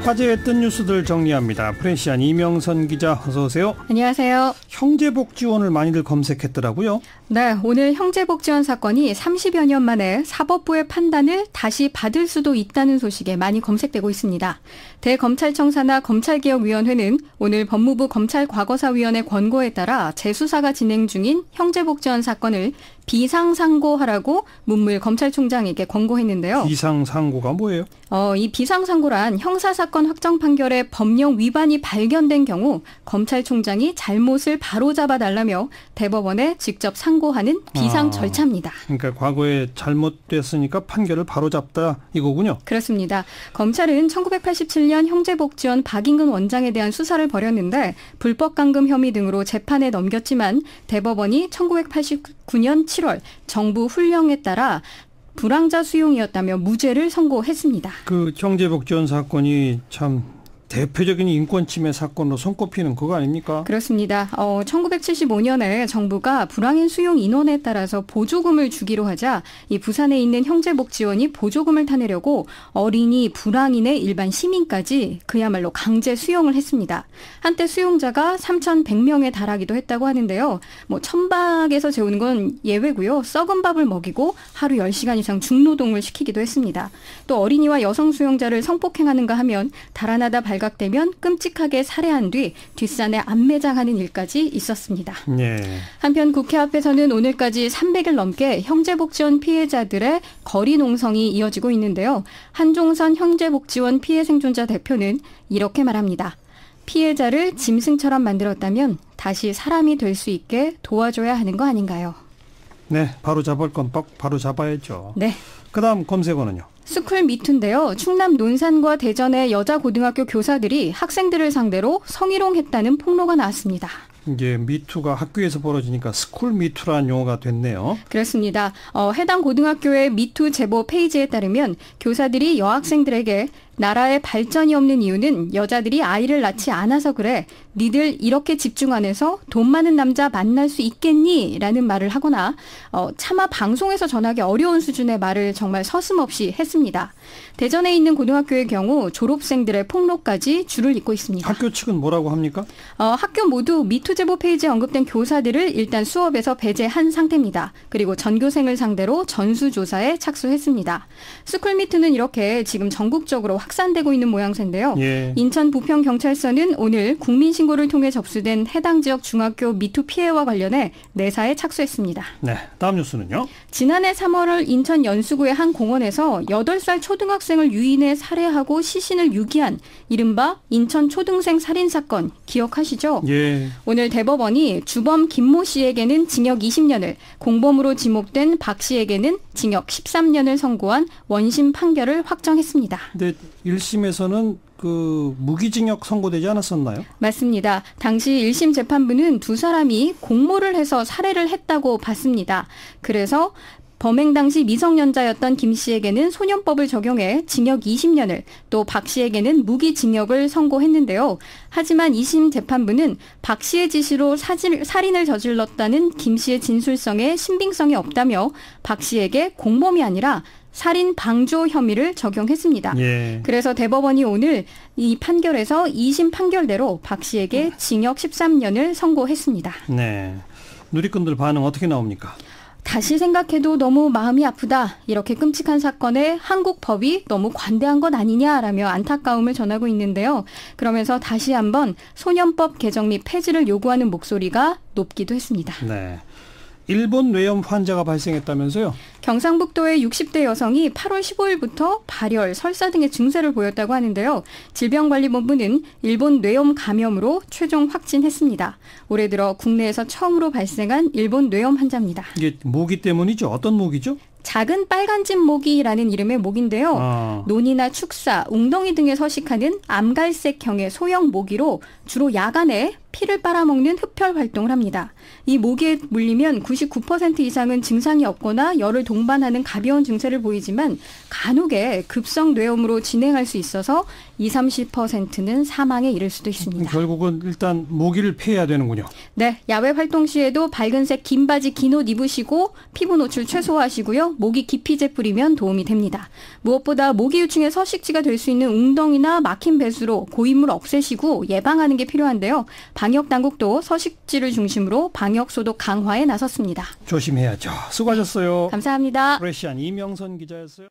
화제했던 뉴스들 정리합니다. 프레시안 이명선 기자 어서 오세요. 안녕하세요. 형제복지원을 많이들 검색했더라고요. 네, 오늘 형제복지원 사건이 30여 년 만에 사법부의 판단을 다시 받을 수도 있다는 소식에 많이 검색되고 있습니다. 대검찰청 산하 검찰개혁위원회는 오늘 법무부 검찰과거사위원회 권고에 따라 재수사가 진행 중인 형제복지원 사건을 비상상고하라고 문물 검찰총장에게 권고했는데요. 비상상고가 뭐예요? 이 비상상고란 형사사건 확정 판결에 법령 위반이 발견된 경우 검찰총장이 잘못을 바로잡아달라며 대법원에 직접 상고하는 비상 절차입니다. 그러니까 과거에 잘못됐으니까 판결을 바로잡다 이거군요. 그렇습니다. 검찰은 1987년 형제복지원 박인근 원장에 대한 수사를 벌였는데 불법 감금 혐의 등으로 재판에 넘겼지만 대법원이 1989년 7월 정부 훈령에 따라 불황자 수용이었다며 무죄를 선고했습니다. 그 형제복지원 사건이 참 대표적인 인권침해 사건으로 손꼽히는 그거 아닙니까? 그렇습니다. 1975년에 정부가 불황인 수용 인원에 따라서 보조금을 주기로 하자 이 부산에 있는 형제복지원이 보조금을 타내려고 어린이, 불황인의 일반 시민까지 그야말로 강제 수용을 했습니다. 한때 수용자가 3,100명에 달하기도 했다고 하는데요. 천박에서 재우는 건 예외고요. 썩은 밥을 먹이고 하루 10시간 이상 중노동을 시키기도 했습니다. 또 어린이와 여성 수용자를 성폭행하는가 하면 달아나다 발각되면 끔찍하게 살해한 뒤 뒷산에 안매장하는 일까지 있었습니다. 네. 한편 국회 앞에서는 오늘까지 300일 넘게 형제복지원 피해자들의 거리 농성이 이어지고 있는데요. 한종선 형제복지원 피해 생존자 대표는 이렇게 말합니다. 피해자를 짐승처럼 만들었다면 다시 사람이 될 수 있게 도와줘야 하는 거 아닌가요? 네, 바로 잡을 건 바로 잡아야죠. 네. 그다음 검색어는요? 스쿨 미투인데요. 충남 논산과 대전의 여자 고등학교 교사들이 학생들을 상대로 성희롱했다는 폭로가 나왔습니다. 이제 미투가 학교에서 벌어지니까 스쿨 미투라는 용어가 됐네요. 그렇습니다. 해당 고등학교의 미투 제보 페이지에 따르면 교사들이 여학생들에게 나라의 발전이 없는 이유는 여자들이 아이를 낳지 않아서 그래. 니들 이렇게 집중 안 해서 돈 많은 남자 만날 수 있겠니? 라는 말을 하거나 차마 방송에서 전하기 어려운 수준의 말을 정말 서슴없이 했습니다. 대전에 있는 고등학교의 경우 졸업생들의 폭로까지 줄을 잇고 있습니다. 학교 측은 뭐라고 합니까? 학교 모두 미투 제보 페이지에 언급된 교사들을 일단 수업에서 배제한 상태입니다. 그리고 전교생을 상대로 전수조사에 착수했습니다. 스쿨미투는 이렇게 지금 전국적으로 확산되고 있는 모양새인데요. 예. 인천 부평경찰서는 오늘 국민신고를 통해 접수된 해당 지역 중학교 미투 피해와 관련해 내사에 착수했습니다. 네, 다음 뉴스는요? 지난해 3월 인천 연수구의 한 공원에서 8살 초등학생을 유인해 살해하고 시신을 유기한 이른바 인천 초등생 살인사건 기억하시죠? 예. 오늘 대법원이 주범 김모 씨에게는 징역 20년을, 공범으로 지목된 박 씨에게는 징역 13년을 선고한 원심 판결을 확정했습니다. 근데 1심에서는 그 무기징역 선고되지 않았었나요? 맞습니다. 당시 1심 재판부는 두 사람이 공모를 해서 살해를 했다고 봤습니다. 그래서 범행 당시 미성년자였던 김 씨에게는 소년법을 적용해 징역 20년을, 또 박 씨에게는 무기징역을 선고했는데요. 하지만 2심 재판부는 박 씨의 지시로 살인을 저질렀다는 김 씨의 진술성에 신빙성이 없다며 박 씨에게 공범이 아니라 살인 방조 혐의를 적용했습니다. 예. 그래서 대법원이 오늘 이 판결에서 2심 판결대로 박 씨에게 징역 13년을 선고했습니다. 네. 누리꾼들 반응 어떻게 나옵니까? 다시 생각해도 너무 마음이 아프다. 이렇게 끔찍한 사건에 한국 법이 너무 관대한 것 아니냐라며 안타까움을 전하고 있는데요. 그러면서 다시 한번 소년법 개정 및 폐지를 요구하는 목소리가 높기도 했습니다. 네. 일본 뇌염 환자가 발생했다면서요? 경상북도의 60대 여성이 8월 15일부터 발열, 설사 등의 증세를 보였다고 하는데요. 질병관리본부는 일본 뇌염 감염으로 최종 확진했습니다. 올해 들어 국내에서 처음으로 발생한 일본 뇌염 환자입니다. 이게 모기 때문이죠? 어떤 모기죠? 작은 빨간집 모기라는 이름의 모기인데요. 논이나 축사, 웅덩이 등에 서식하는 암갈색형의 소형 모기로 주로 야간에 피를 빨아먹는 흡혈 활동을 합니다. 이 모기에 물리면 99% 이상은 증상이 없거나 열을 동반하는 가벼운 증세를 보이지만 간혹에 급성 뇌염으로 진행할 수 있어서 20-30%는 사망에 이를 수도 있습니다. 결국은 일단 모기를 피해야 되는군요. 네, 야외 활동 시에도 밝은색 긴 바지, 긴 옷 입으시고 피부 노출 최소화하시고요. 모기 기피제 뿌리면 도움이 됩니다. 무엇보다 모기 유충의 서식지가 될 수 있는 웅덩이나 막힌 배수로 고인물 없애시고 예방하는 게 필요한데요. 방역 당국도 서식지를 중심으로 방역 소독 강화에 나섰습니다. 조심해야죠. 수고하셨어요. 감사합니다. 프레시안 이명선 기자였어요.